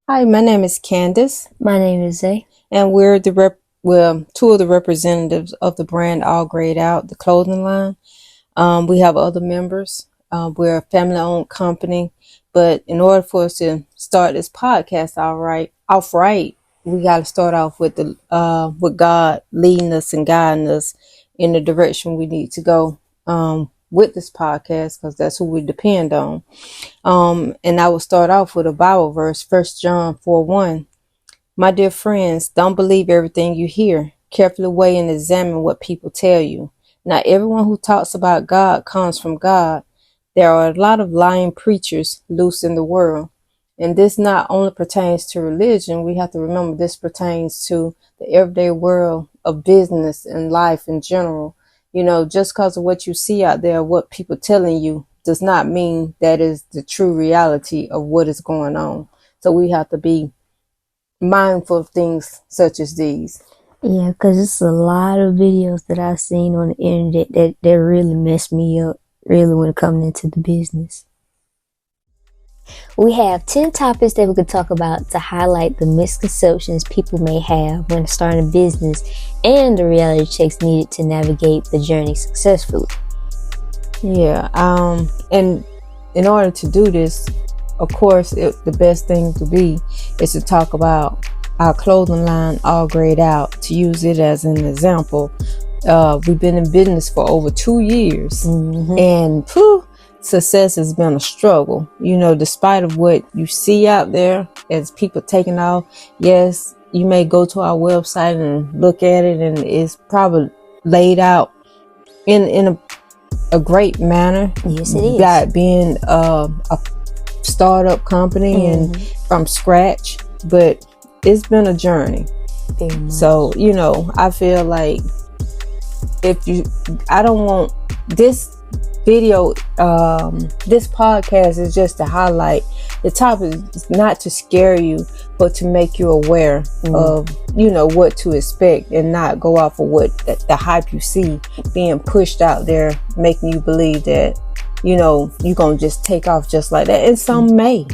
Hi, my name is Candace, My name is Zay. and we're two of the representatives of the brand All Grayed Out, the clothing line. We have other members. We're a family-owned company, but in order for us to start this podcast, off right, we got to start off with with God leading us and guiding us in the direction we need to go with this podcast, because that's who we depend on. And I will start off with a Bible verse, 1 John 4:1. My dear friends, don't believe everything you hear. Carefully weigh and examine what people tell you. Not everyone who talks about God comes from God. There are a lot of lying preachers loose in the world. And this not only pertains to religion, we have to remember this pertains to the everyday world of business and life in general. Just because of what you see out there, what people telling you, does not mean that is the true reality of what is going on. So we have to be mindful of things such as these. Yeah, because it's a lot of videos that I've seen on the internet that really messed me up, really, when it comes into the business. We have 10 topics that we could talk about to highlight the misconceptions people may have when starting a business and the reality checks needed to navigate the journey successfully. Yeah, and in order to do this, of course, the best thing to be is to talk about our clothing line, All Grayed Out, to use it as an example. We've been in business for over 2 years, and success has been a struggle. Despite of what you see out there as people taking off, yes, you may go to our website and look at it, and it's probably laid out in a great manner. Yes, it is. That being a startup company and from scratch, but it's been a journey. Very much. So I feel like I don't want this video, this podcast is just to highlight the topic, is not to scare you, but to make you aware of what to expect, and not go off of what the hype you see being pushed out there, making you believe that you're gonna just take off just like that. And some may,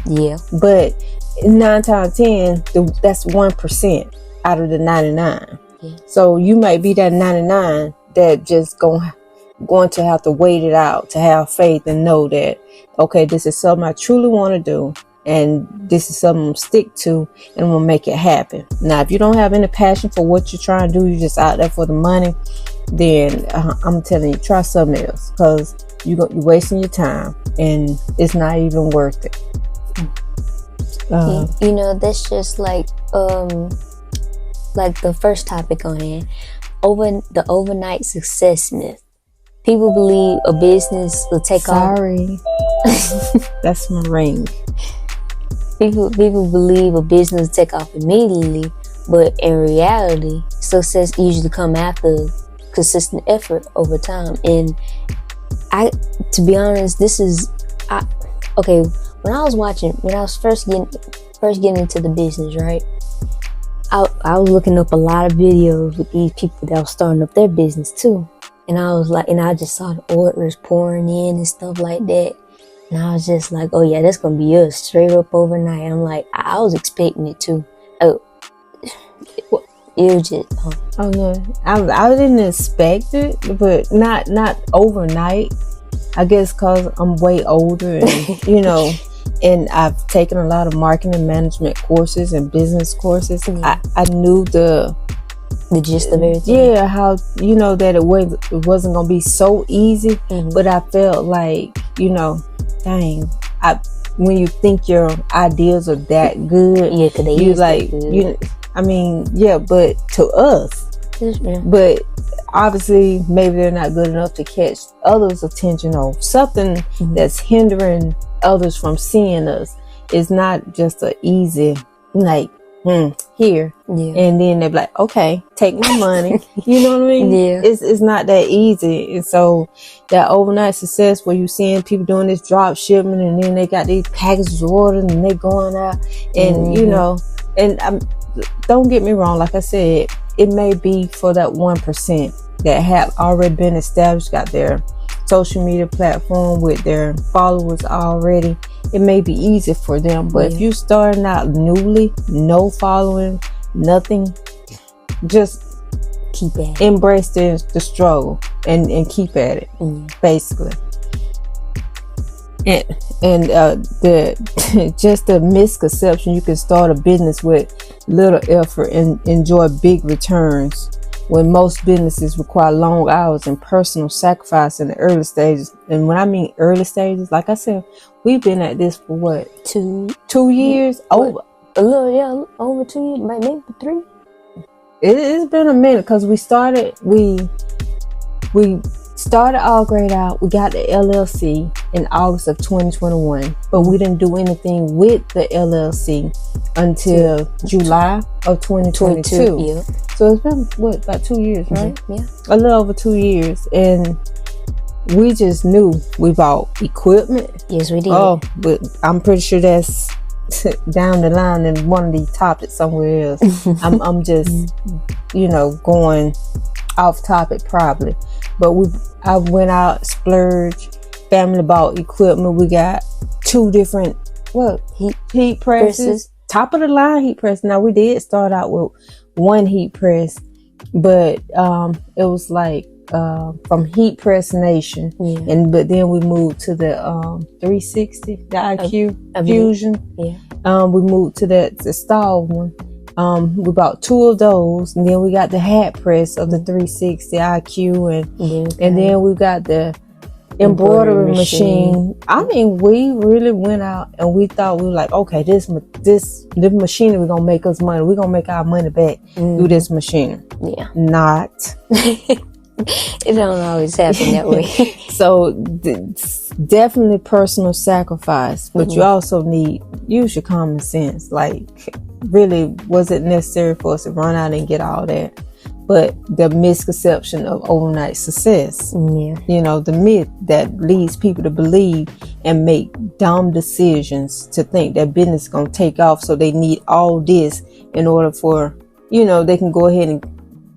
but 9 times 10, that's 1% out of the 99. So you might be that 99 that just going to have to wait it out, to have faith and know that, okay, this is something I truly want to do, and this is something I'm stick to, and I'm gonna make it happen. Now, if you don't have any passion for what you're trying to do, you're just out there for the money, then I'm telling you, try something else, because you're wasting your time and it's not even worth it. That's just like the first topic on it, the overnight success myth. People believe a business will take off. Sorry. That's my ring. People believe a business will take off immediately, but in reality, success usually comes after consistent effort over time. And to be honest, when I was first getting into the business, right? I was looking up a lot of videos with these people that was starting up their business too. And I was like, and I just saw the orders pouring in and stuff like that. And I was just like, oh yeah, that's going to be us straight up overnight. I'm like, I was expecting it too. Oh, it was just, oh no, I didn't expect it, but not overnight. I guess because I'm way older and, and I've taken a lot of marketing management courses and business courses. I knew the gist of everything. Yeah, how that it wasn't gonna be so easy, but I felt like dang, when you think your ideas are that good, because they you like good. But to us, but obviously maybe they're not good enough to catch others' attention, or something that's hindering others from seeing us. It's not just a easy here, and then they're like, okay, take my money. You know what I mean? Yeah. It's not that easy. And so that overnight success, where you seeing people doing this drop shipment, and then they got these packages ordered and they going out, and and don't get me wrong, like I said, it may be for that 1% that have already been established, got their social media platform with their followers already, it may be easy for them. But if you're starting out newly, no following, nothing, just keep at it. Embrace the struggle and keep at it, basically. And the just the misconception you can start a business with little effort and enjoy big returns, when most businesses require long hours and personal sacrifice in the early stages. And when I mean early stages, like I said, we've been at this for what, 2 years? Over a little, yeah, over 2 years, maybe 3. It's been a minute, because we started All Grade Out. We got the LLC in August of 2021, but we didn't do anything with the LLC until July of 2022. Yeah. So it's been about 2 years, right? Yeah. A little over 2 years, and we just knew we bought equipment. Yes, we did. Oh, but I'm pretty sure that's down the line in one of these topics somewhere else. I'm just going off topic probably, but I went out, splurged, family bought equipment. We got 2 different heat presses, top of the line heat press. Now we did start out with 1 heat press, but it was like from Heat Press Nation, but then we moved to the 360, the IQ Fusion. We moved to the stall one. We bought 2 of those, and then we got the hat press of the 360 IQ, and then we got the embroidery machine. I mean, we really went out and we thought, we were like, okay, this machinery gonna make us money. We're gonna make our money back through this machine. Yeah, not. It don't always happen that way. So definitely personal sacrifice, but you also use your common sense. Like, really, was it necessary for us to run out and get all that? But the misconception of overnight success, the myth that leads people to believe and make dumb decisions to think that business is going to take off. So they need all this in order for, they can go ahead and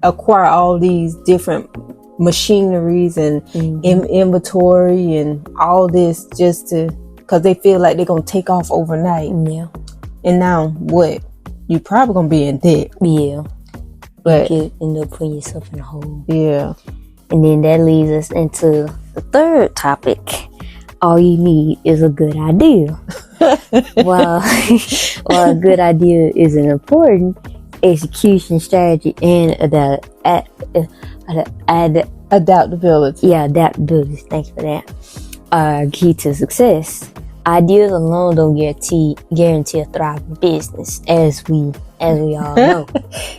acquire all these different machineries and inventory and all this just because they feel like they're going to take off overnight. Yeah. And now what? You probably going to be in debt. Yeah. But you end up putting yourself in a hole. Yeah. And then that leads us into the third topic. All you need is a good idea. While a good idea is an important, execution strategy and adaptability. Yeah, adaptability. Thanks for that. Are key to success. Ideas alone don't guarantee a thriving business, as we all know.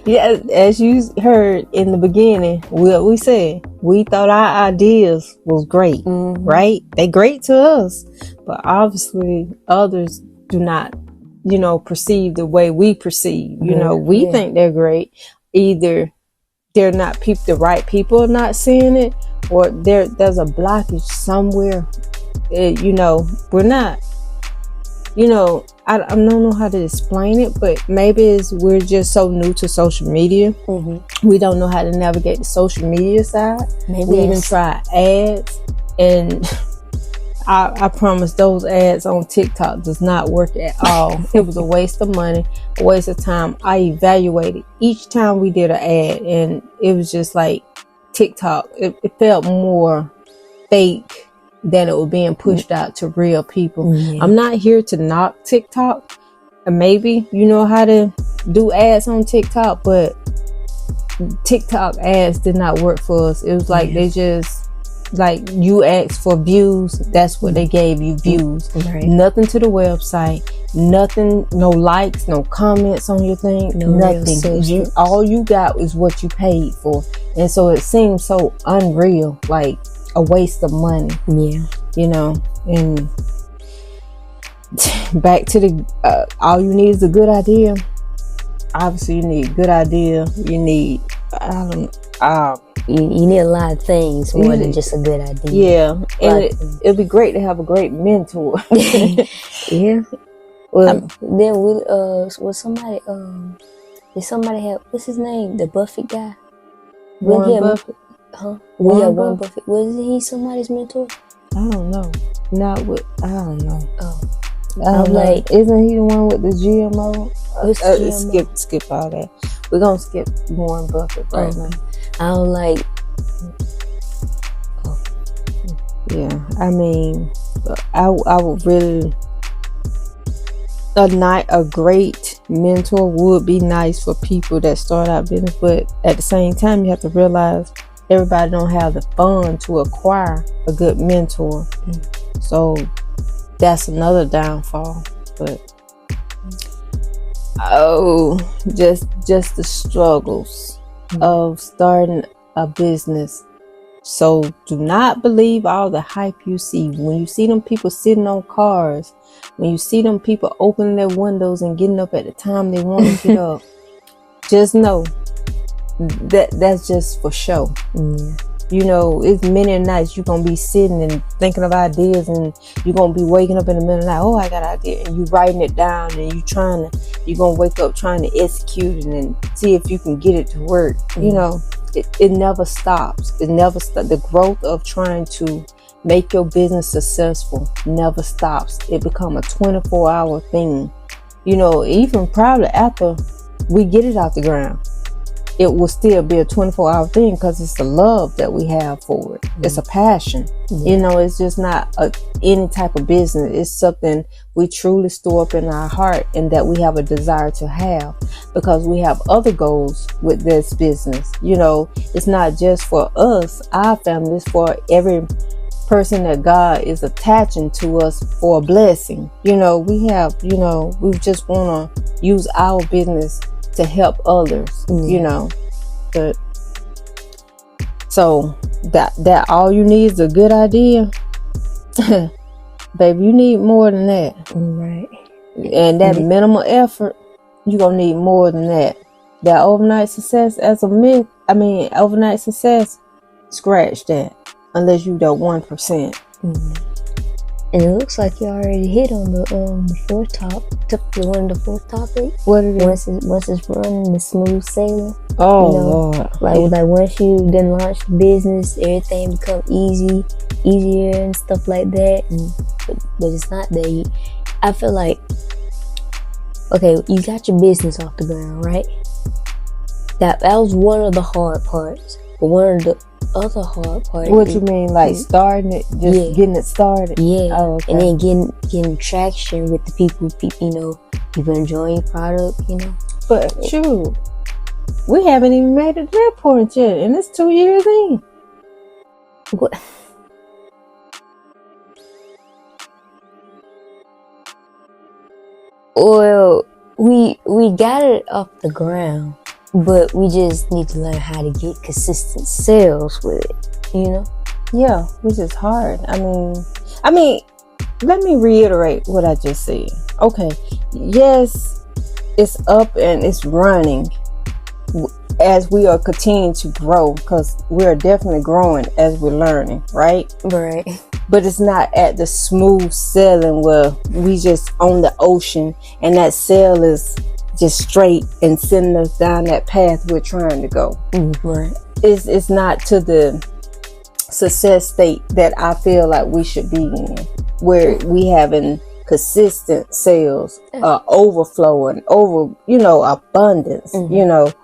Yeah, as you heard in the beginning, we said we thought our ideas was great, right? They great to us, but obviously others do not, perceive the way we perceive. We think they're great. Either they're not the right people are not seeing it, or there's a blockage somewhere. We're not, I don't know how to explain it, but maybe we're just so new to social media. We don't know how to navigate the social media side. Maybe we even try ads, and I promise those ads on TikTok does not work at all. It was a waste of money, a waste of time. I evaluated each time we did an ad, and it was just like TikTok. It felt more fake than it was being pushed out to real people. I'm not here to knock TikTok, and maybe you know how to do ads on TikTok, but TikTok ads did not work for us. It was like they just, like, you asked for views, that's what they gave you, views. Nothing to the website, nothing, no likes, no comments on your thing, nothing. All you got is what you paid for, and so it seemed so unreal, like a waste of money. And back to the all you need is a good idea. Obviously you need a good idea. You need you need a lot of things more than just a good idea. And it'd be great to have a great mentor. Well, then was somebody did somebody have, what's his name, the Buffett guy? Warren Buffett. Warren Buffett. Was he somebody's mentor? I don't know. I don't know. Oh, I'm like, isn't he the one with the GMO? what's GMO? Skip all that. We're gonna skip Warren Buffett right now. I was like, yeah. I mean, I would really a great mentor would be nice for people that start out business, but at the same time, you have to realize everybody don't have the fund to acquire a good mentor. So that's another downfall. But just the struggles of starting a business. So do not believe all the hype you see. When you see them people sitting on cars, when you see them people opening their windows and getting up at the time they want to get up, just know that's just for show. You know, it's many nights you're gonna be sitting and thinking of ideas, and you're gonna be waking up in the middle of the night, oh, I got an idea, and you writing it down, and you're gonna wake up trying to execute it and see if you can get it to work. You know, it never stops. It never stops. The growth of trying to make your business successful never stops. It become a 24-hour thing. You know, even probably after we get it off the ground, it will still be a 24-hour thing, because it's the love that we have for it. It's a passion. You know, it's just not any type of business. It's something we truly store up in our heart, and that we have a desire to have, because we have other goals with this business. You know, it's not just for us, our family, it's for every person that God is attaching to us for a blessing. You know, we just want to use our business to help others, you know. But so that all you need is a good idea. Baby, you need more than that. Right. And that minimal effort, you're gonna need more than that. That overnight success as a myth, overnight success, scratch that. Unless you do 1%. And it looks like you already hit on the fourth topic. What it is? Once it's running, the smooth sailing. Oh, you know, Lord. Like once you then launch the business, everything become easier and stuff like that. But it's not there. I feel like, okay, you got your business off the ground, right? That was one of the hard parts. But one of the other hard part. What you mean, like starting it, just getting it started? Yeah. Oh, okay. And then getting traction with the people, you know, people enjoying your product, you know. But shoot, we haven't even made it to that point yet, and it's 2 years in. What? Well, we got it off the ground, but we just need to learn how to get consistent sales with it, you know? Yeah, which is hard. I mean, let me reiterate what I just said. Okay, yes, it's up and it's running as we are continuing to grow, because we are definitely growing as we're learning, right? Right. But it's not at the smooth sailing where we just on the ocean and that sail is just straight and sending us down that path we're trying to go. Right. It's not to the success state that I feel like we should be in, where we having consistent sales, overflow and abundance,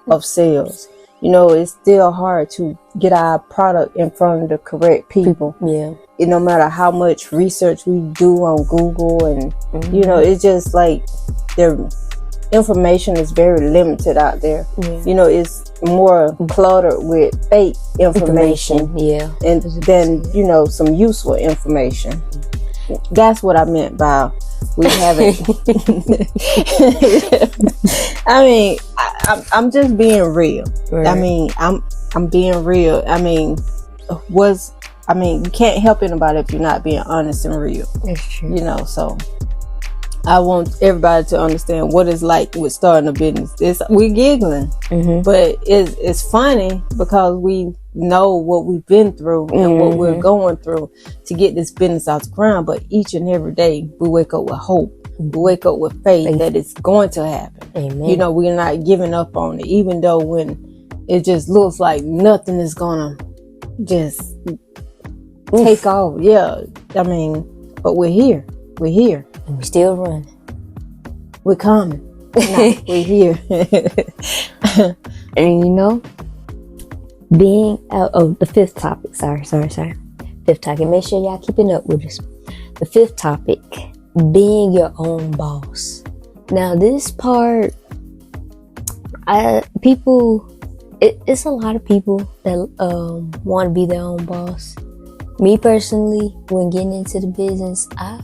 of sales. It's still hard to get our product in front of the correct people. Yeah. No matter how much research we do on Google and, it's just like the information is very limited out there. Yeah. It's more cluttered with fake information. Yeah. And then, some useful information. That's what I meant by we haven't. I'm just being real. Right. I'm being real. You can't help anybody if you're not being honest and real. That's true. So I want everybody to understand what it's like with starting a business. We're giggling, but it's funny because we know what we've been through and what we're going through to get this business out the ground. But each and every day we wake up with hope. We wake up with faith that it's going to happen. Amen. We're not giving up on it, even though when it just looks like nothing is gonna just take off. Yeah, but we're here. and we still running. We're coming. Nah, we're here. And you know, being the fifth topic. Sorry. Fifth topic. Make sure y'all keeping up with us. The fifth topic: being your own boss. Now, this part, it's a lot of people that want to be their own boss. Me personally, when getting into the business, I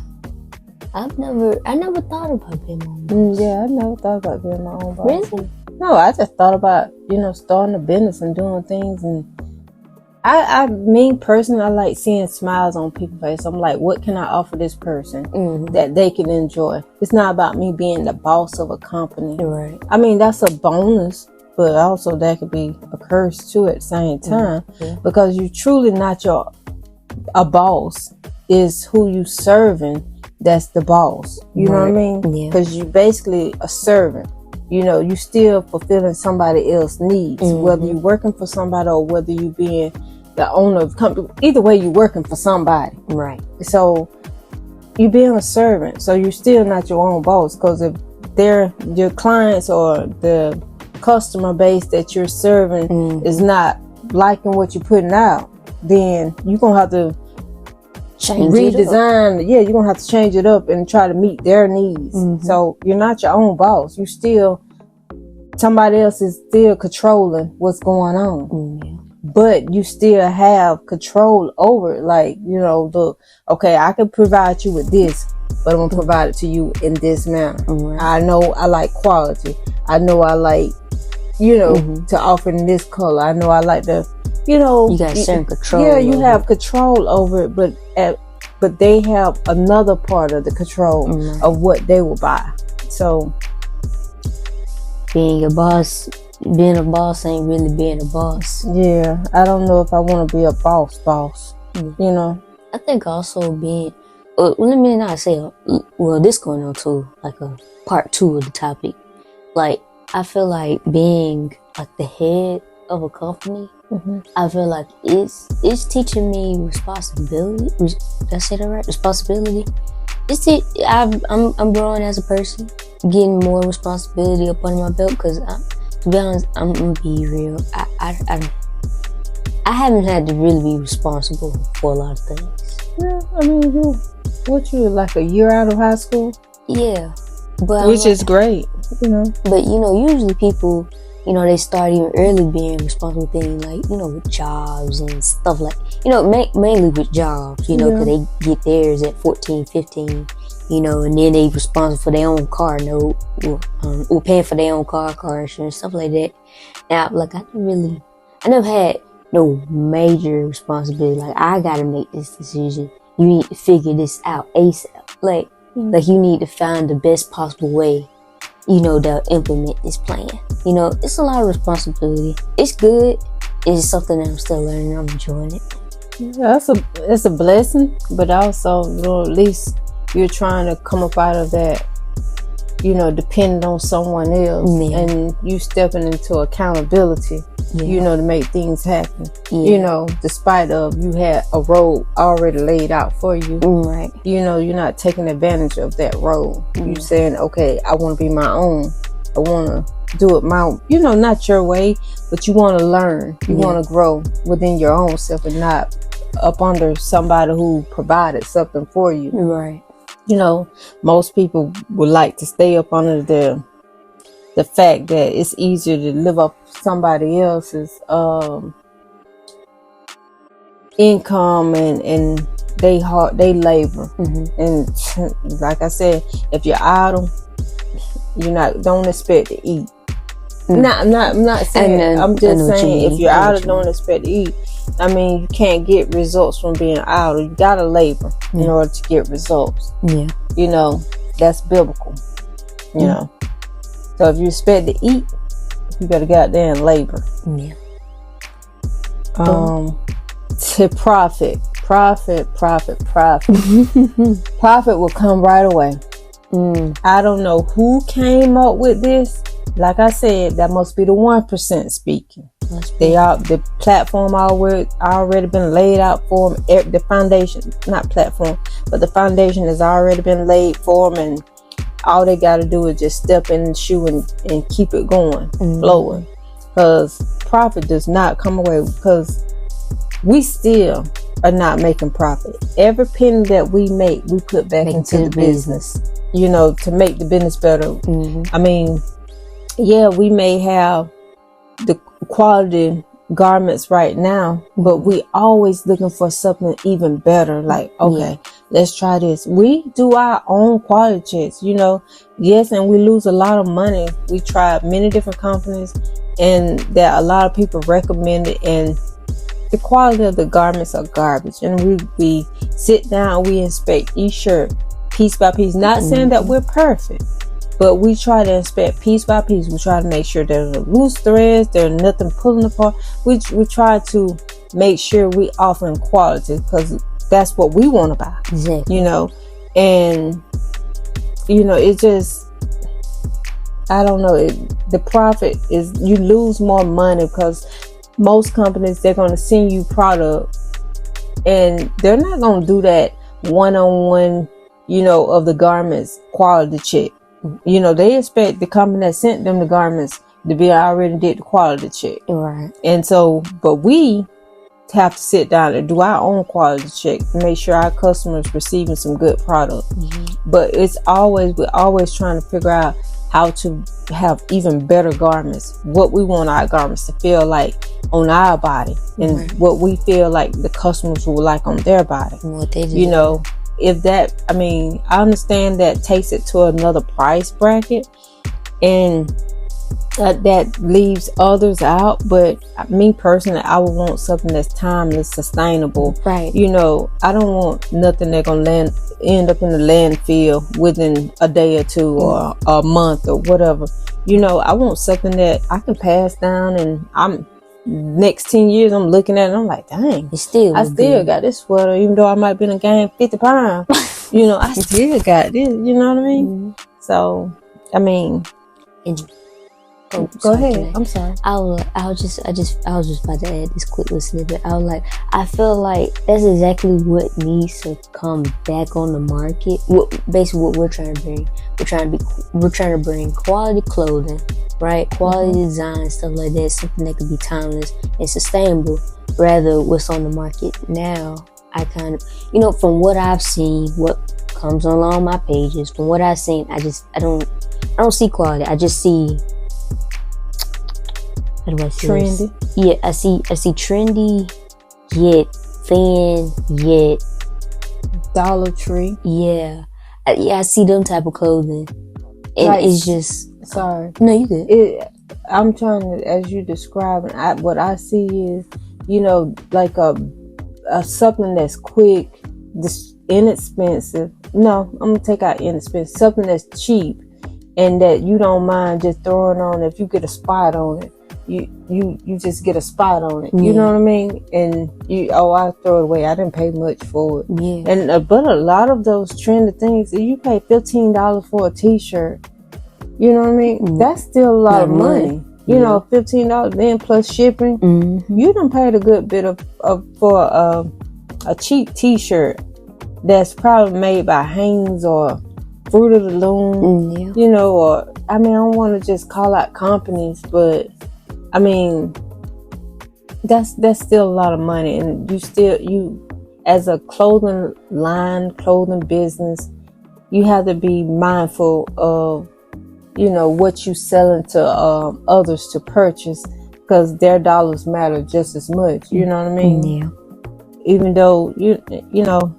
never thought about being my own boss. Yeah, I never thought about being my own boss. Really? No, I just thought about, starting a business and doing things. And me personally, I like seeing smiles on people's face. I'm like, what can I offer this person that they can enjoy? It's not about me being the boss of a company. Right. I mean, that's a bonus, but also that could be a curse too at the same time, because you're truly not a boss. Is who you serving that's the boss. You know what I mean? Yeah. Because you basically a servant. You still fulfilling somebody else's needs, whether you're working for somebody or whether you being the owner of the company. Either way, you're working for somebody. Right. So you being a servant, so you're still not your own boss, because if they're your clients or the customer base that you're serving is not liking what you're putting out, then you're gonna have to redesign. You're gonna have to change it up and try to meet their needs. So you're not your own boss. You still, somebody else is still controlling what's going on. But you still have control over it. Like, okay, I can provide you with this, but I'm gonna provide it to you in this manner. I know I like quality. I know I like, to offer in this color. I know I like the, you got certain control. Yeah, you have control over it, but they have another part of the control of what they will buy. So being a boss ain't really being a boss. Yeah, I don't know if I want to be a boss. I think also being, let me not say, this going on to like a part 2 of the topic. Like, I feel like being like the head of a company, I feel like it's teaching me responsibility. Did I say that right? Responsibility. I'm growing as a person, getting more responsibility up under my belt. Because to be honest, I'm gonna be real. I haven't had to really be responsible for a lot of things. Yeah, I mean, you like a year out of high school? Yeah, but which is great, But usually people, they start even early being responsible things like, with jobs and stuff like, mainly with jobs, because they get theirs at 14, 15, and then they responsible for their own car note or paying for their own car insurance, stuff like that. Now, like, I never had no major responsibility. Like, I gotta make this decision. You need to figure this out ASAP. Like you need to find the best possible way, to implement this plan. It's a lot of responsibility. It's good. It's something that I'm still learning. I'm enjoying it. Yeah, it's a blessing, but also, at least you're trying to come up out of that, depending on someone else, and you stepping into accountability, to make things happen. Despite of you had a road already laid out for you. Right. You're not taking advantage of that road. You saying, okay, I want to be my own. I want to do it my, not your way, but you want to learn. You want to grow within your own self and not up under somebody who provided something for you. Right. Most people would like to stay up under the fact that it's easier to live off somebody else's income and they labor. And like I said, if you're idle, don't expect to eat. I'm not saying. I'm just saying, if you're idle, don't expect to eat. I mean, you can't get results from being idle. You gotta labor in order to get results. Yeah. That's biblical. So if you expect to eat, you better get out there and labor. Yeah. To profit. Profit will come right away. I don't know who came up with this, like I said, that must be the 1% speaking. The platform already been laid out for them. The foundation, not platform, but the foundation has already been laid for them, and all they got to do is just step in the shoe and keep it going, flowing. Because profit does not come away, because we still are not making profit. Every penny that we make, we put back into the business, you know, to make the business better. I mean, yeah, we may have the quality garments right now, but we always looking for something even better. Like, okay, let's try this. We do our own quality checks, you know. Yes, and we lose a lot of money. We tried many different companies, and that a lot of people recommend it, and the quality of the garments are garbage. And we sit down, we inspect each shirt piece by piece. Not saying that we're perfect, but we try to inspect piece by piece. We try to make sure there's no loose threads, there's nothing pulling apart. We try to make sure we offering quality, because that's what we want to buy. Exactly. You know, and you know, it just, I don't know. The profit is, you lose more money, because most companies, they're going to send you product, and they're not going to do that one-on-one, you know, of the garments quality check. You know, they expect the company that sent them the garments to be already did the quality check. Right. And so, but we have to sit down and do our own quality check to make sure our customers receiving some good product. But we're always trying to figure out how to have even better garments, what we want our garments to feel like on our body, and what we feel like the customers will like on their body. What they do. You know, if that, I mean, I understand that takes it to another price bracket, and that leaves others out. But me personally, I would want something that's timeless, sustainable. Right. You know, I don't want nothing that's gonna end up in the landfill within a day or two or a month or whatever. You know, I want something that I can pass down, and next 10 years I'm looking at it, I'm like, dang, I still got this sweater, even though I might be in a gain 50 pounds. You know, I still got this. You know what I mean? So, I mean, go ahead. I'm sorry. I was just about to add this quick little snippet. I was like, I feel like that's exactly what needs to come back on the market. Basically, what we're trying to bring. We're trying to bring quality clothing, right? Quality design, stuff like that. Something that could be timeless and sustainable. Rather, what's on the market now. I kind of, you know, from what I've seen, what comes along my pages, from what I've seen, I don't see quality. I just see, how do I say trendy. This? Yeah, I see trendy, yet thin, yet Dollar Tree. Yeah, I see them type of clothing, and like, it's just. Sorry. No, you good. I'm trying to, as you describing, what I see is, you know, like a something that's quick, inexpensive. No, I'm gonna take out inexpensive. Something that's cheap, and that you don't mind just throwing on. If you get a spot on it, you just get a spot on it. You know what I mean? And I throw it away. I didn't pay much for it. Yeah. And but a lot of those trendy things, you pay $15 for a T-shirt. You know what I mean? That's still a lot of money. You know, $15 then plus shipping. You done paid a good bit for a cheap T-shirt that's probably made by Hanes or Fruit of the Loom. You know, or I mean, I don't want to just call out companies, but I mean, that's still a lot of money, and you as a clothing business, you have to be mindful of, you know, what you selling to others to purchase, because their dollars matter just as much. You know what I mean? Yeah. Even though you know,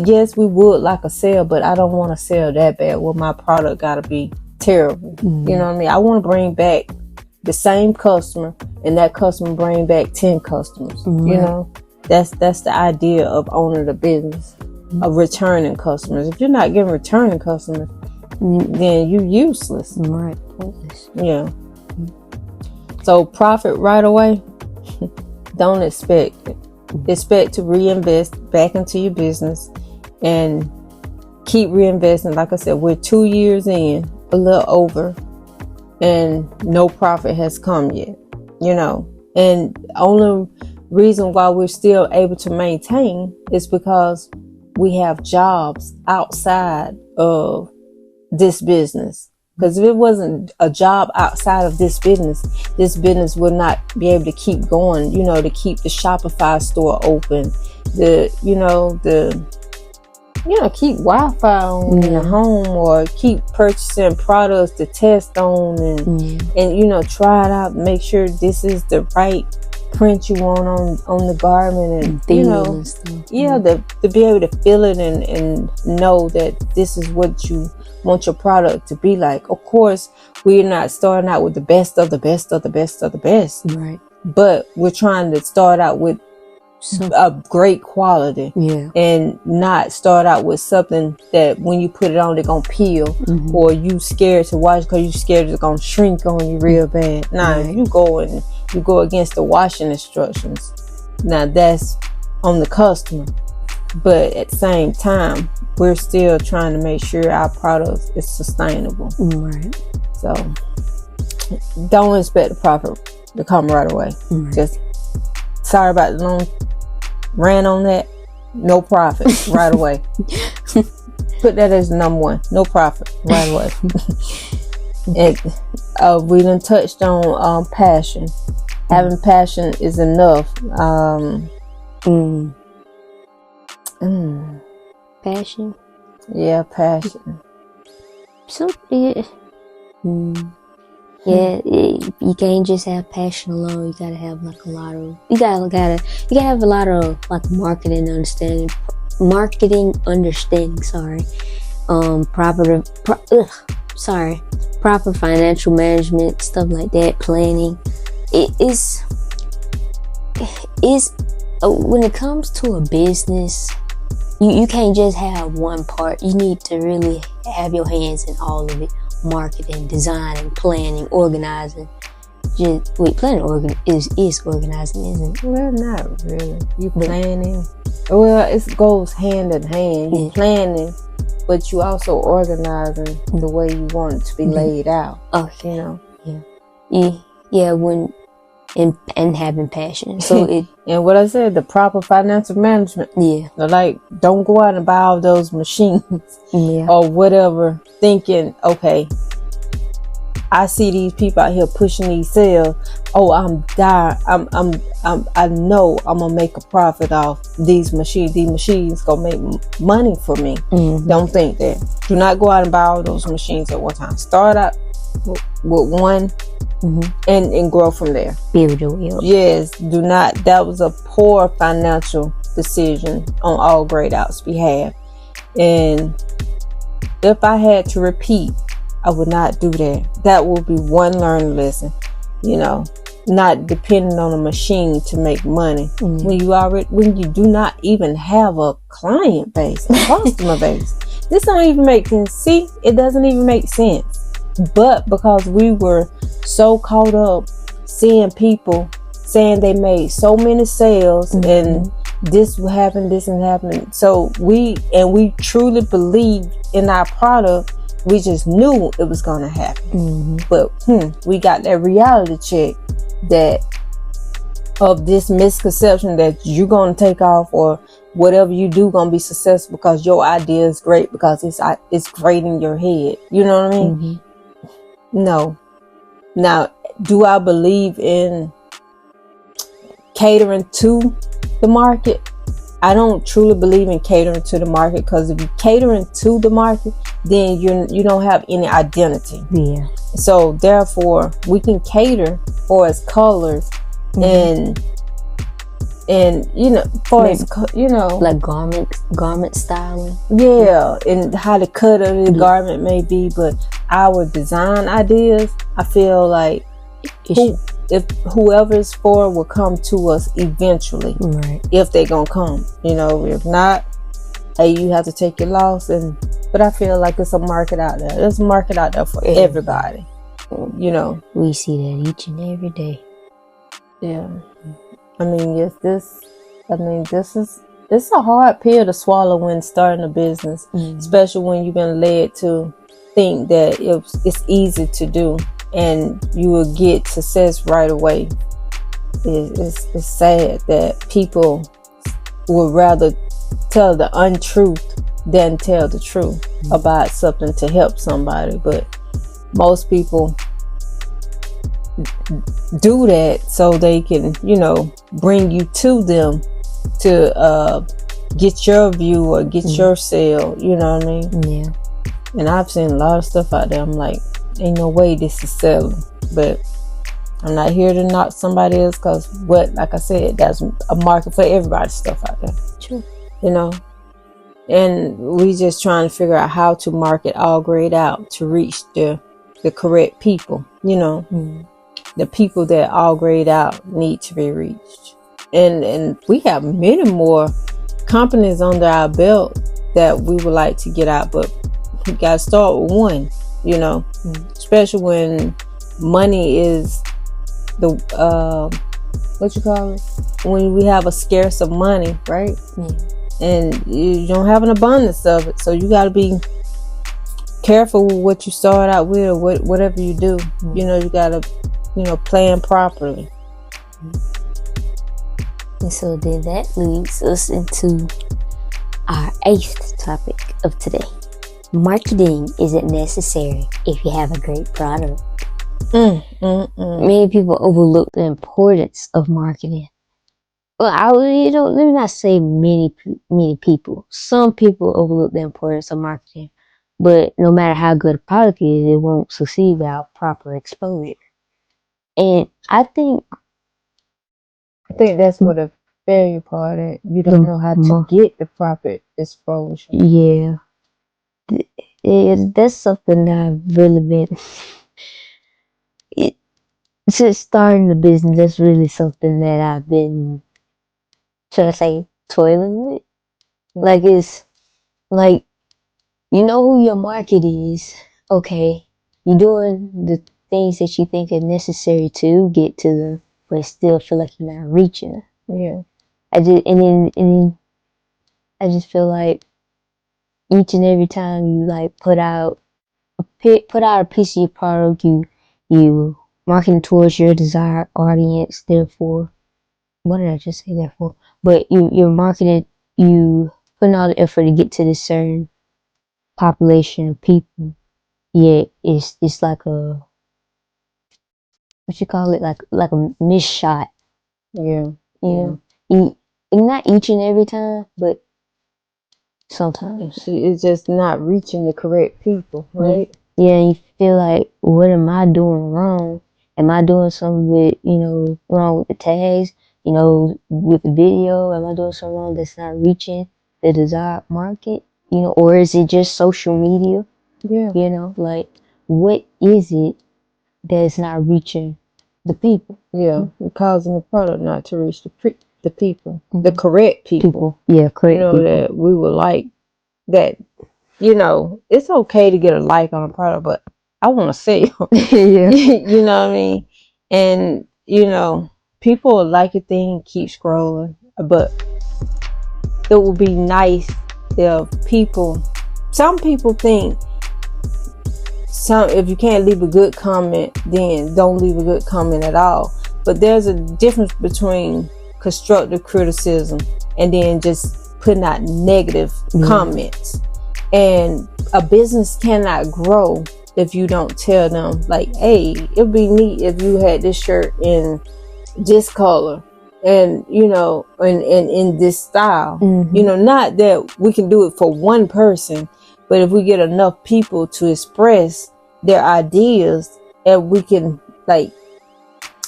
yes, we would like a sale, but I don't want to sell that bad. Well, my product gotta be terrible. You know what I mean? I want to bring back the same customer, and that customer bring back 10 customers. You know, that's the idea of owning a business, of returning customers. If you're not getting returning customers, then you useless. Right. Pointless. Yeah. So profit right away, don't expect it. Expect to reinvest back into your business and keep reinvesting. Like I said, we're 2 years in, a little over. and no profit has come yet, you know. And only reason why we're still able to maintain is because we have jobs outside of this business. Because if it wasn't a job outside of this business would not be able to keep going, you know, to keep the Shopify store open, keep Wi-Fi on in the home, or keep purchasing products to test on and you know, try it out, make sure this is the right print you want on the garment, and you know, to be able to feel it and know that this is what you want your product to be like. Of course, we're not starting out with the best of the best of the best of the best, right? But we're trying to start out with a great quality, and not start out with something that when you put it on, they're gonna peel, or you scared to wash because you scared it's gonna shrink on you real bad. Nah, you go against the washing instructions. Now that's on the customer, but at the same time, we're still trying to make sure our product is sustainable. Right. So don't expect the profit to come right away. Just sorry about the long ran on that. No profit right away. Put that as number one. No profit right away. And we done touched on passion. Having passion is enough. Passion. Yeah, passion. You can't just have passion alone. You gotta have like a lot of. You gotta have a lot of like marketing understanding. Sorry. Proper financial management, stuff like that. Planning. It is when it comes to a business, you can't just have one part. You need to really have your hands in all of it. Marketing, designing, planning, organizing. Planning is organizing, isn't it? Well, not really. You planning. Well, it goes hand in hand. You planning, but you also organizing the way you want it to be laid out. Okay. You know. Yeah. When and having passion. So it and what I said, the proper financial management. Yeah. Like, don't go out and buy all those machines or whatever, thinking, okay, I see these people out here pushing these sales. Oh, I'm dying. I know I'm gonna make a profit off these machines. These machines gonna make money for me. Don't think that. Do not go out and buy all those machines at one time. Start out with one. And grow from there. Build your will. Yes, do not. That was a poor financial decision on All Grayed Out's behalf. And if I had to repeat, I would not do that. That will be one learning lesson. You know, not depending on a machine to make money. When you do not even have a client base, a customer base. This don't even make sense. See, it doesn't even make sense. But because we were so caught up seeing people saying they made so many sales and this will happen, this and happen. So we truly believed in our product. We just knew it was going to happen. But we got that reality check that of this misconception that you're going to take off, or whatever you do going to be successful because your idea is great, because it's great in your head. You know what I mean? No. Now, do I believe in catering to the market? I don't truly believe in catering to the market, because if you're catering to the market, then you don't have any identity. Yeah. So therefore, we can cater for as colors and like garment styling. Yeah, and how the cut of the garment may be, but our design ideas, I feel like if whoever's for will come to us eventually, right? If they're gonna come, if not, hey, you have to take your loss. But I feel like it's a market out there. There's a market out there for everybody. We see that each and every day. Yeah. I mean, this is a hard pill to swallow when starting a business, especially when you've been led to think that it's easy to do. and you will get success right away. It's sad that people would rather tell the untruth than tell the truth about something to help somebody. But most people do that so they can, bring you to them to get your view or get your sale. You know what I mean? Yeah. And I've seen a lot of stuff out there. I'm like, ain't no way this is selling. But I'm not here to knock somebody else, because like I said, that's a market for everybody's stuff out there. True. And we just trying to figure out how to market All Grayed Out to reach the correct people. The people that All Grayed Out need to be reached. And we have many more companies under our belt that we would like to get out, but we got to start with one, especially when money is the, what you call it? When we have a scarce of money, right? And you don't have an abundance of it. So you got to be careful with what you start out with, or whatever you do. You got to, plan properly. And so then that leads us into our 8th topic of today. Marketing isn't necessary if you have a great product. Many people overlook the importance of marketing. Well, let me not say many people. Some people overlook the importance of marketing, but no matter how good a product is, it won't succeed without proper exposure. And I think that's what the failure part is. You don't know how to get the proper exposure. Yeah. That's something that I've really been... Since starting the business, that's really something that I've been, should I say, toiling with. Like, it's like, you know who your market is. Okay, you're doing the things that you think are necessary to get to them, but still feel like you're not reaching. Yeah. And then I just feel like each and every time you like put out a piece of your product, you marketing towards your desired audience. Therefore, what did I just say that for? But you're marketing, you putting all the effort to get to this certain population of people. Yet it's like a, what you call it, like a missed shot. Yeah. Not each and every time, but sometimes. It's just not reaching the correct people, right? Yeah, you feel like, what am I doing wrong? Am I doing something with, wrong with the tags? With the video? Am I doing something wrong that's not reaching the desired market? Or is it just social media? Yeah. Like, what is it that's not reaching the people? Yeah, causing the product not to reach the people, the correct people. Yeah, correct people. That we would like that. It's okay to get a like on a product, but I want to sell. Yeah. You know what I mean? And people will like a thing, keep scrolling, but it would be nice if some people think, if you can't leave a good comment, then don't leave a good comment at all. But there's a difference between constructive criticism and then just putting out negative comments. And a business cannot grow if you don't tell them, like, hey, it'd be neat if you had this shirt in this color and in this style. Not that we can do it for one person, but if we get enough people to express their ideas, and we can, like,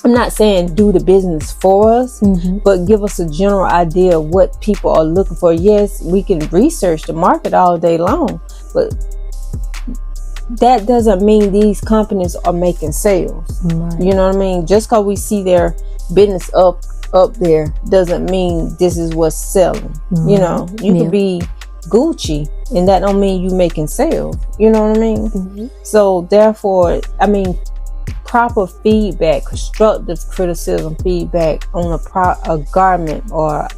I'm not saying do the business for us, but give us a general idea of what people are looking for. Yes, we can research the market all day long, but that doesn't mean these companies are making sales. Right. You know what I mean? Just because we see their business up there doesn't mean this is what's selling. You could be Gucci and that don't mean you making sales. You know what I mean? So therefore, proper feedback, constructive criticism feedback on a garment or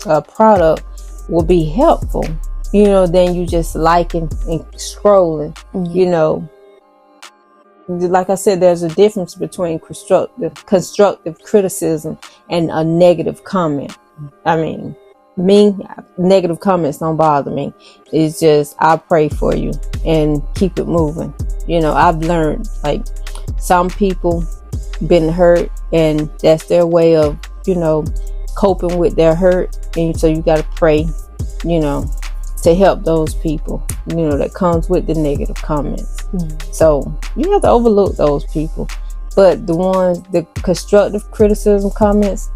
a product will be helpful. Than you just liking and scrolling. like I said, there's a difference between constructive criticism and a negative comment. I mean, negative comments don't bother me. It's just, I pray for you and keep it moving. I've learned, like, some people been hurt, and that's their way of, coping with their hurt. And so you got to pray, to help those people, that comes with the negative comments. So you have to overlook those people. But the constructive criticism comments,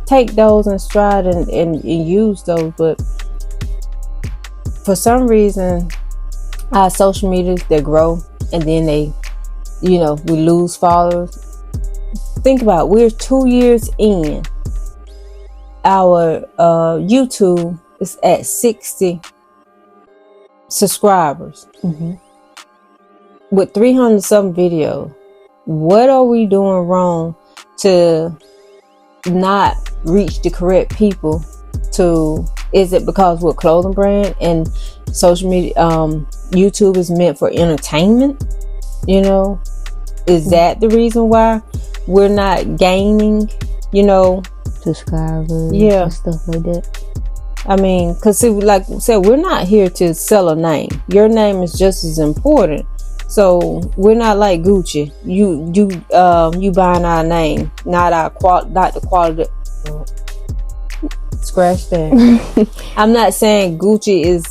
take those in stride and use those. But for some reason, our social media, they grow, and then we lose followers. Think about it, we're 2 years in. Our YouTube is at 60 subscribers. With 300 some videos. What are we doing wrong to not reach the correct people? Is it because we're a clothing brand and social media, YouTube is meant for entertainment? Is that the reason why we're not gaining, subscribers and stuff like that? I mean, because like I said, we're not here to sell a name. Your name is just as important. So we're not like Gucci. You buying our name, not the quality. Scratch that. I'm not saying Gucci is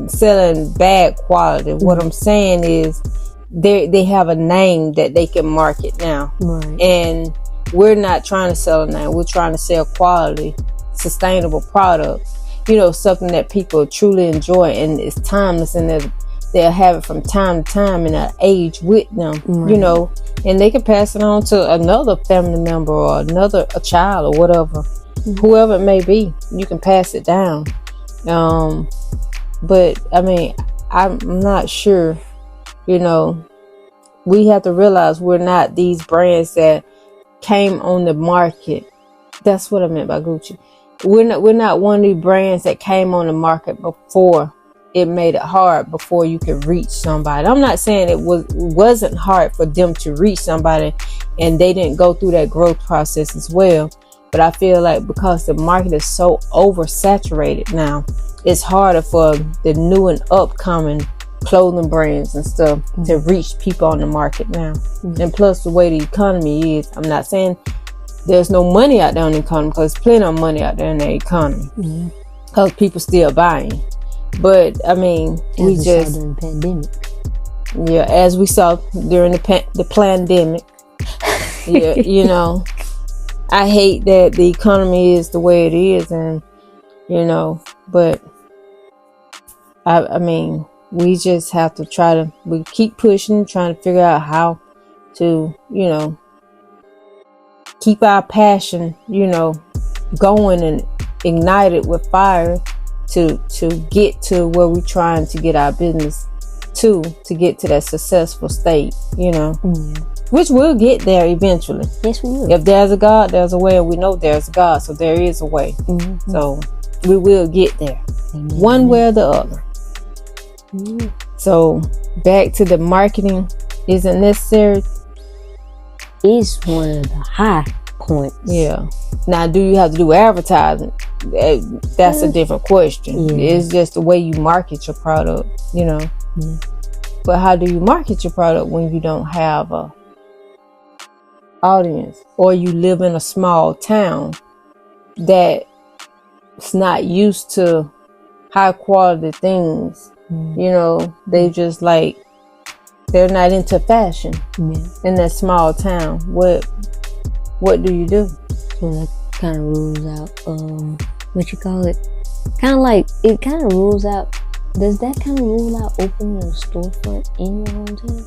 selling bad quality. What I'm saying is they have a name that they can market now. Right. And we're not trying to sell a name. We're trying to sell quality, sustainable products. Something that people truly enjoy, and it's timeless, and they'll have it from time to time and they'll age with them. Right. And they can pass it on to another family member or a child or whatever. Whoever it may be, you can pass it down. But I mean, I'm not sure, we have to realize we're not these brands that came on the market. That's what I meant by Gucci. We're not one of these brands that came on the market before it made it hard, before you could reach somebody. I'm not saying it wasn't hard for them to reach somebody and they didn't go through that growth process as well. But I feel like because the market is so oversaturated now, it's harder for the new and upcoming clothing brands and stuff to reach people on the market now. And plus the way the economy is, I'm not saying there's no money out there in the economy, because there's plenty of money out there in the economy, because people still buying. But I mean, we just during the pandemic. Yeah, as we saw during the pandemic. Yeah, I hate that the economy is the way it is, and but I mean, we just have to we keep pushing, trying to figure out how to, keep our passion, going and ignited with fire to get to where we're trying to get our business to get to that successful state, which we'll get there eventually. Yes, we will. If there's a God, there's a way, and we know there's a God, so there is a way. So we will get there. One way or the other. So back to the marketing isn't necessary. Is one of the high points. Yeah. Now, do you have to do advertising? That's a different question. It's just the way you market your product, But how do you market your product when you don't have a audience, or you live in a small town that's not used to high quality things? They just they're not into fashion in that small town. What do you do? So that kind of rules out what you call it, it kind of rules out. Does that kind of rule out opening a storefront in your hometown,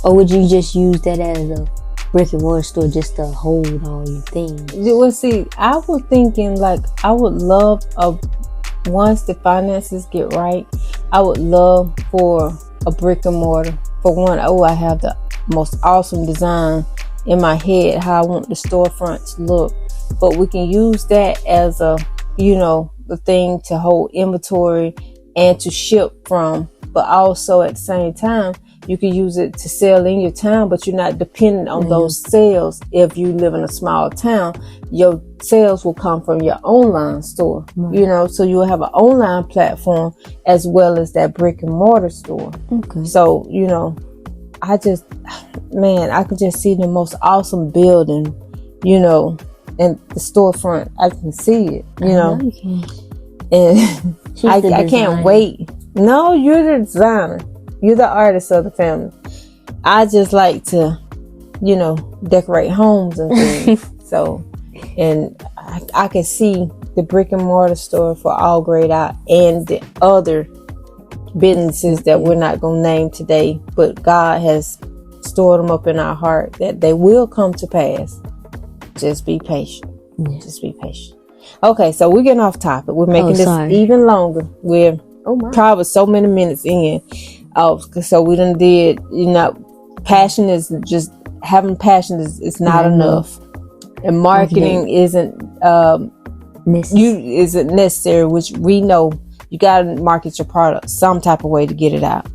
or would you just use that as a brick and mortar store just to hold all your things? Well, see, I was thinking I would love once the finances get right, I would love for a brick and mortar. For one, I have the most awesome design in my head, how I want the storefront to look. But we can use that as the thing to hold inventory and to ship from. But also at the same time, You can use it to sell in your town, but you're not dependent on those sales. If you live in a small town, your sales will come from your online store, you know, so you'll have an online platform as well as that brick and mortar store. Okay. So, you know, I could just see the most awesome building, you know, and the storefront. I can see it, you know. You can. And I can't wait. No, you're the designer. You're the artist of the family. I just like to, you know, decorate homes and things. So, and I can see the brick and mortar store for All Grayed Out and the other businesses that we're not going to name today, but God has stored them up in our heart that they will come to pass. Just be patient. Yeah. Just be patient. Okay, so we're getting off topic. We're making this even longer. We're probably so many minutes in. So we done did, you know, passion is just, having passion is not enough. And marketing isn't necessary, which we know you got to market your product some type of way to get it out.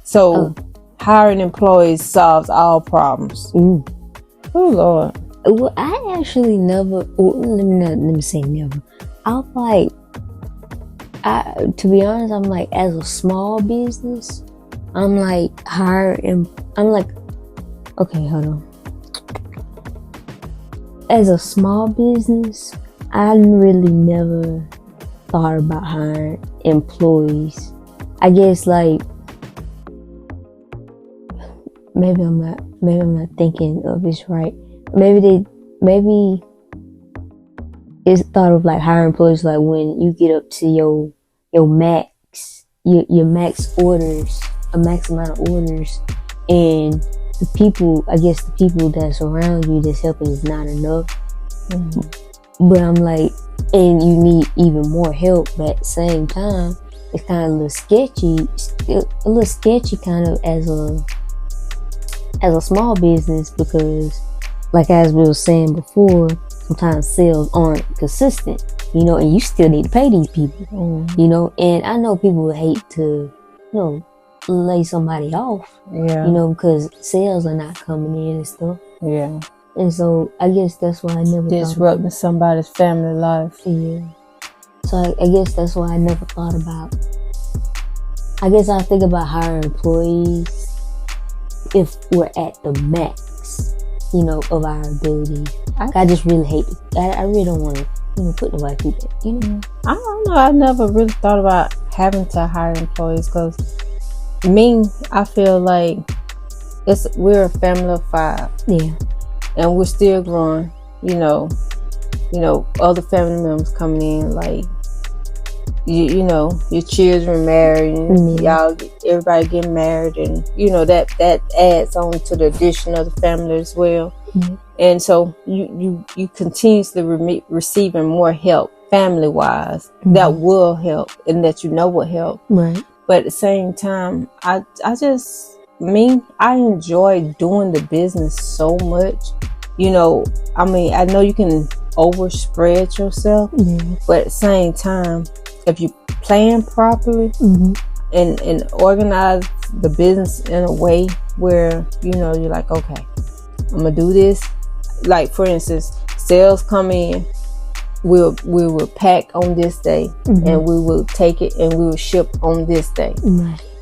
So hiring employees solves all problems. Oh Lord. Well, I actually never. Let me say never. I'm like, to be honest, I'm like, as a small business, I'm like hiring. I'm like, okay, hold on. As a small business, I really never thought about hiring employees. I guess like maybe I'm not thinking of this right. Maybe it's thought of like hiring employees like when you get up to your max, your max orders, a max amount of orders, and the people that's around you that's helping is not enough. But I'm like, and you need even more help, but at the same time, it's kind of a little sketchy kind of as a small business, because like as we were saying before, sometimes sales aren't consistent, you know, and you still need to pay these people, you know, and I know people would hate to, you know, lay somebody off, you know, because sales are not coming in and stuff. Yeah. And so I guess that's why I never disrupting somebody's family life. Yeah. So I guess that's why I never thought about. I guess I think about hiring employees if we're at the max, you know, of our ability. I just really hate it. I really don't want to, you know, put nobody through that, you know. I don't know. I never really thought about having to hire employees because I feel like we're a family of 5. Yeah. And we're still growing, you know, other family members coming in, like, you know, your children married, and everybody getting married, and, you know, that adds on to the addition of the family as well. And so you continuously receiving more help family-wise that will help and that you know will help. Right. But at the same time, I enjoy doing the business so much. You know, I mean, I know you can overspread yourself, but at the same time, if you plan properly and organize the business in a way where, you know, you're like, okay, I'm gonna do this. Like, for instance, sales come in, we will pack on this day, and we will take it and we will ship on this day.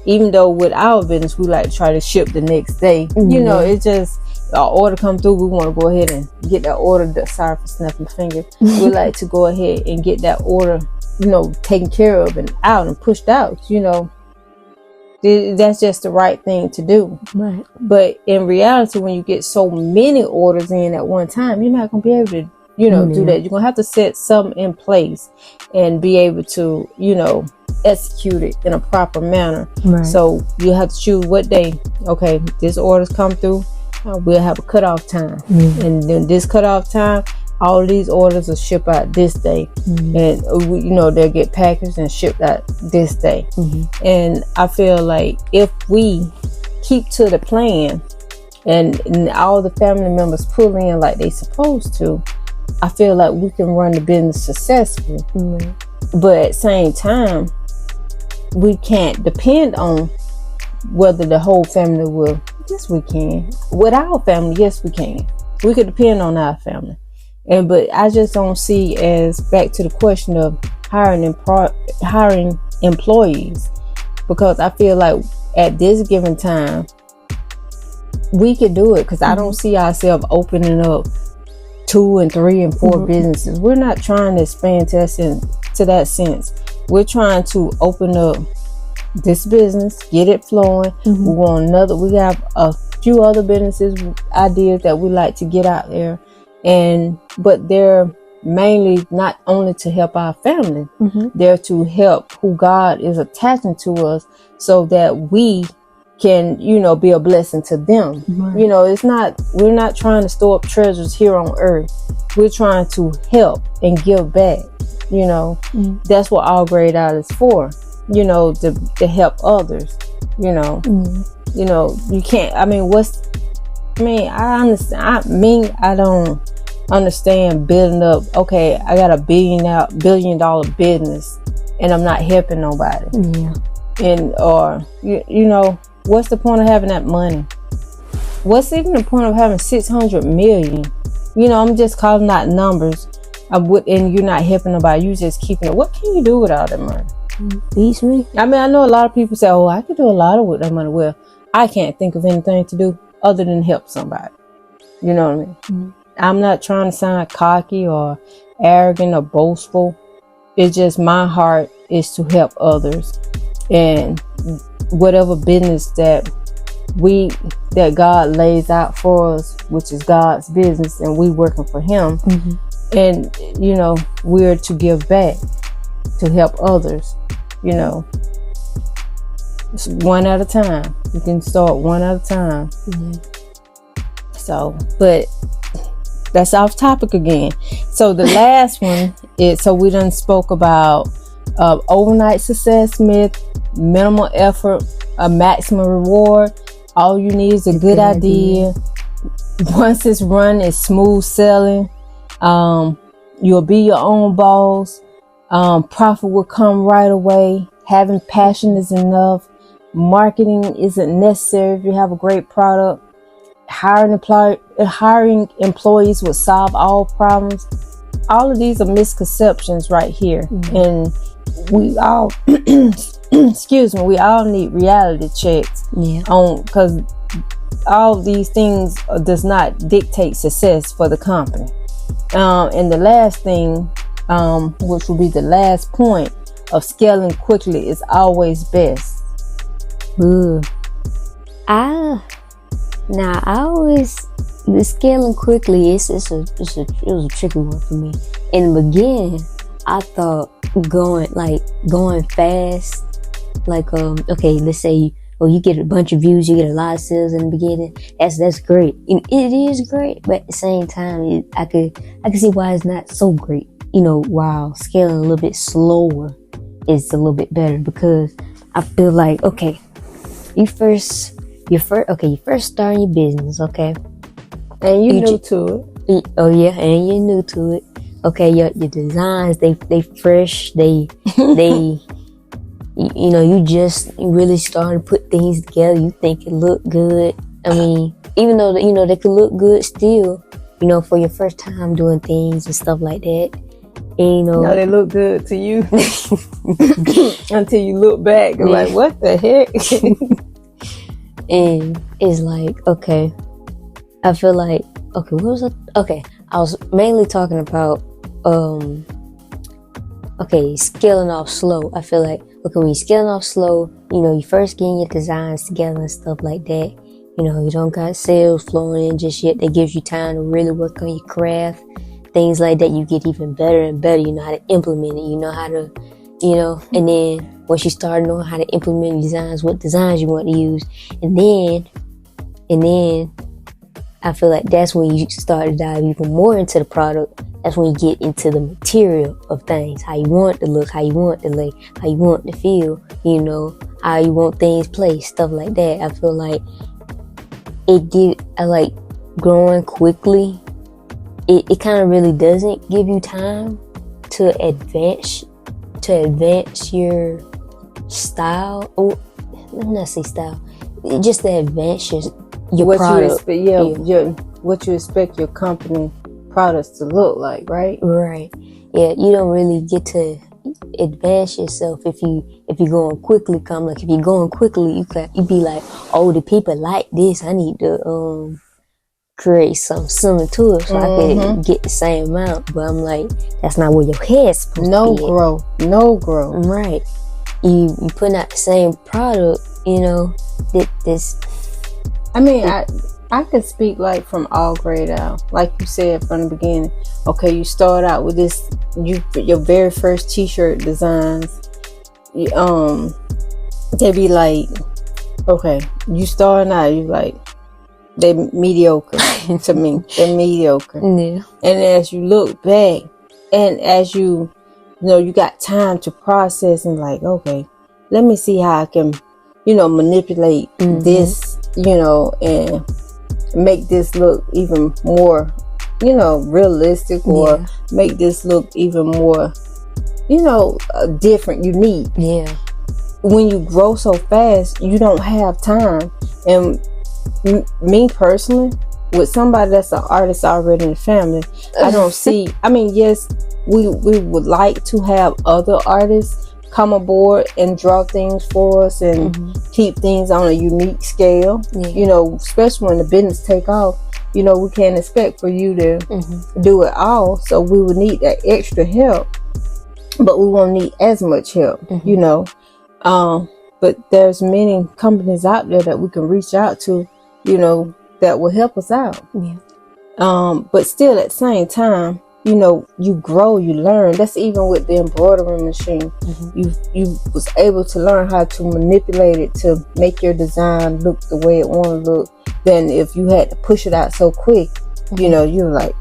Even though with our business, we like to try to ship the next day. You know, it's just, our order come through, we want to go ahead and get that order. Sorry for snapping my finger. We like to go ahead and get that order, you know, taken care of and out and pushed out. You know, that's just the right thing to do. Right. But in reality, when you get so many orders in at one time, you're not going to be able to, you know, do that. You're going to have to set something in place and be able to, you know, execute it in a proper manner. Right. So you have to choose what day. Okay, this order's come through. We'll have a cutoff time, and then this cutoff time, all of these orders will ship out this day, and you know, they'll get packaged and shipped out this day. And I feel like if we keep to the plan, and all the family members pull in like they supposed to, I feel like we can run the business successfully. But at the same time, we can't depend on whether the whole family will. Yes, we can. With our family, yes, we can. We could depend on our family. But I just don't see, as back to the question of hiring employees, because I feel like at this given time we could do it, because I don't see ourselves opening up 2 and 3 and 4 businesses. We're not trying to expand to that sense. We're trying to open up this business, get it flowing. We have a few other businesses ideas that we like to get out there, but they're mainly not only to help our family, they're to help who God is attaching to us, so that we can, be a blessing to them. We're not trying to store up treasures here on earth. We're trying to help and give back. That's what All Grade Out is for. To help others. You can't. I don't understand building up. Okay, I got a $1 billion business, and I'm not helping nobody. What's the point of having that money? What's even the point of having 600 million? I'm just calling out numbers. And you're not helping nobody. You just keeping it. What can you do with all that money? Beats me. I know a lot of people say, "Oh, I could do a lot with that money." Well, I can't think of anything to do other than help somebody. You know what I mean? I'm not trying to sound cocky or arrogant or boastful. It's just my heart is to help others, and whatever business that God lays out for us, which is God's business, and we working for Him, and we're to give back, to help others. It's one at a time. You can start one at a time. So, but that's off topic again. So the last one is, so we done spoke about overnight success myth, minimal effort, a maximum reward. All you need is a good idea. Once it's run, it's smooth sailing. You'll be your own boss. Profit will come right away. Having passion is enough. Marketing isn't necessary if you have a great product. Hiring employees will solve all problems. All of these are misconceptions right here. And we all we all need reality checks because all these things does not dictate success for the company. And the last thing, which will be the last point, of scaling quickly is always best. I always, the scaling quickly it was a tricky one for me. In the beginning, I thought going fast, okay, let's say you get a bunch of views, you get a lot of sales in the beginning. That's great, and it is great. But at the same time, I could see why it's not so great. While scaling a little bit slower is a little bit better, because I feel like, okay, you first starting your business, okay, and you're new to it. Oh yeah, and you're new to it. Okay, your designs they fresh, they you just really starting to put things together. You think it look good. I mean, even though they could look good still, for your first time doing things and stuff like that. And, no, they look good to you until you look back and like, what the heck? And it's like, okay, I feel like, okay, what was it? Okay, I was mainly talking about scaling off slow. I feel like, okay, when you're scaling off slow, you first getting your designs together and stuff like that. You don't got sales flowing in just yet. That gives you time to really work on your craft. Things like that, you get even better and better. You know how to implement it. You know how to, and then once you start knowing how to implement designs, what designs you want to use, and then I feel like that's when you start to dive even more into the product. That's when you get into the material of things, how you want it to look, how you want it to lay, how you want it to feel, how you want things placed, stuff like that. I feel like I like growing quickly. It kind of really doesn't give you time to advance your style. Oh, let me not say style. just to advance your what product. what you expect your company products to look like, right? Right. Yeah, you don't really get to advance yourself if you're going quickly. If you're going quickly, you be like, oh, the people like this. I need to create something similar to it so I could get the same amount. But I'm like, that's not where your head's supposed to be. No growth. Right. You putting out the same product. I could speak like from all grade out, like you said from the beginning. Okay, you start out with this, your very first t-shirt designs. They be like, okay, you starting out, you like, they mediocre to me. They're mediocre. Yeah. And as you look back, and as you got time to process and like, okay, let me see how I can, manipulate this, and make this look even more, realistic, or make this look even more, different, unique. Yeah. When you grow so fast, you don't have time. And me personally, with somebody that's an artist already in the family, I don't see, yes, we would like to have other artists come aboard and draw things for us and keep things on a unique scale. Especially when the business take off, we can't expect for you to do it all. So we would need that extra help, but we won't need as much help, but there's many companies out there that we can reach out to, that will help us out. But still at the same time, you grow, you learn. That's even with the embroidery machine. You was able to learn how to manipulate it to make your design look the way it want to look. Then if you had to push it out so quick, you're like,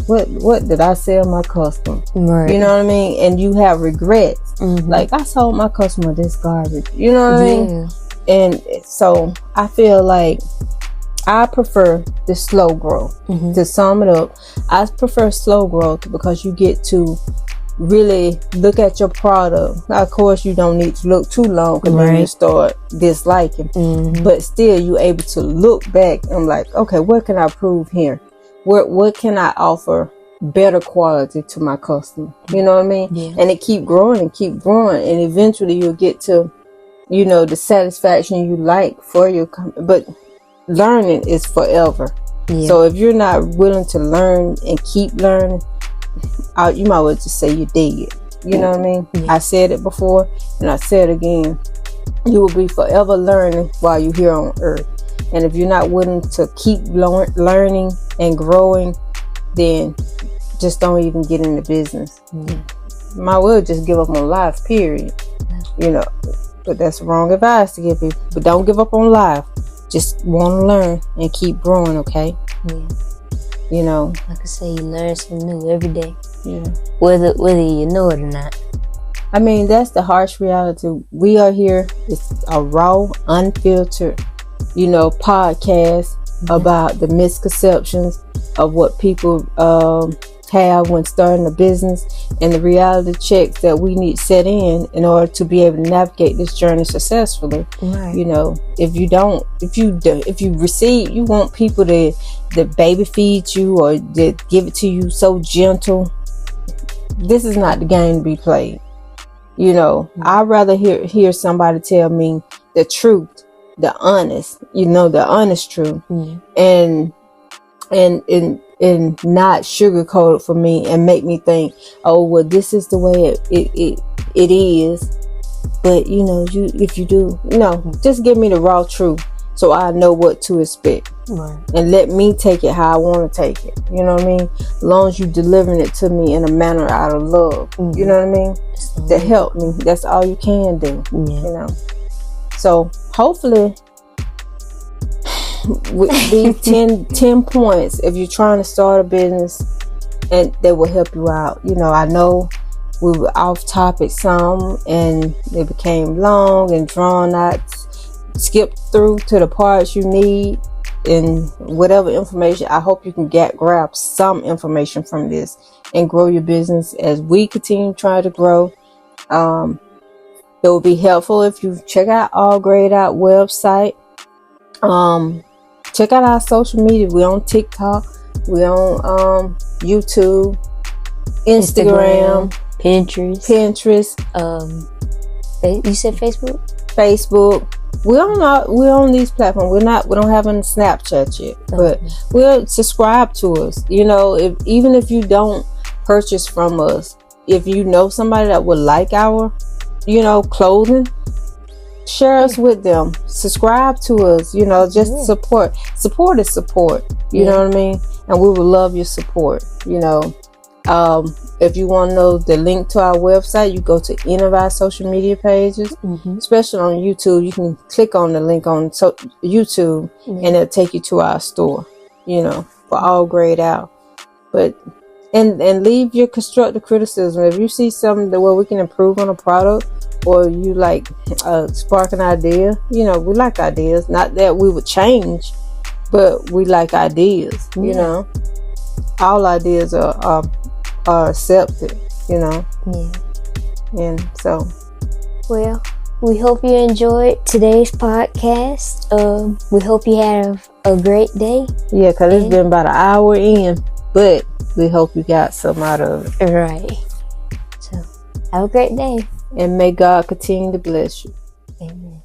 what did I sell my customer? Right. You know what I mean? And you have regrets. Like, I sold my customer this garbage. You know what I mean? And so I feel like I prefer the slow growth. To sum it up, I prefer slow growth because you get to really look at your product. Now, of course, you don't need to look too long because then you start disliking. But still, you're able to look back and like, okay, what can I prove here? What can I offer better quality to my customer? You know what I mean? Yeah. And it keep growing, and eventually you'll get to, the satisfaction you like for your company. But learning is forever. So if you're not willing to learn and keep learning, you might well just say you're dead. You know what I mean? I said it before and I said it again. You will be forever learning while you're here on earth. And if you're not willing to keep learning and growing, then just don't even get into business. Might well just give up on life, period. But that's wrong advice to give people. But don't give up on life. Just want to learn and keep growing, okay? Like I say, you learn something new every day. Whether you know it or not. That's the harsh reality. We are here. It's a raw, unfiltered, podcast about the misconceptions of what people have when starting a business, and the reality checks that we need set in order to be able to navigate this journey successfully. If you receive, you want people to baby feed you or to give it to you so gentle. This is not the game to be played. I'd rather hear somebody tell me the truth, the honest truth, and not sugarcoat it for me and make me think, oh, well, this is the way it is. But if you do, just give me the raw truth so I know what to expect. And let me take it how I want to take it. You know what I mean? As long as you delivering it to me in a manner out of love. You know what I mean? To help me. That's all you can do. So hopefully with these 10 points, if you're trying to start a business, and they will help you out. I know we were off topic some and it became long and drawn out. Skip through to the parts you need and whatever information. I hope you can grab some information from this and grow your business as we continue trying to grow. It will be helpful if you check out All Grade Out website. Check out our social media. We're on TikTok. We're on YouTube, Instagram, Pinterest. You said Facebook. We're on these platforms. We don't have any Snapchat yet, but we'll subscribe to us. Even if you don't purchase from us, if you know somebody that would like our, clothing, share us with them. Subscribe to us. Just support. Support is support. You know what I mean? And we would love your support. If you want to know the link to our website, you go to any of our social media pages, especially on YouTube. You can click on the link on YouTube and it'll take you to our store, for All Grade Out. But, and leave your constructive criticism. If you see something where we can improve on a product, or you like spark an idea, we like ideas. Not that we would change, but we like ideas, all ideas are accepted, And so, well, we hope you enjoyed today's podcast. We hope you have a great day. Yeah, because it's been about an hour in, but we hope you got some out of it. Right. So, have a great day. And may God continue to bless you. Amen.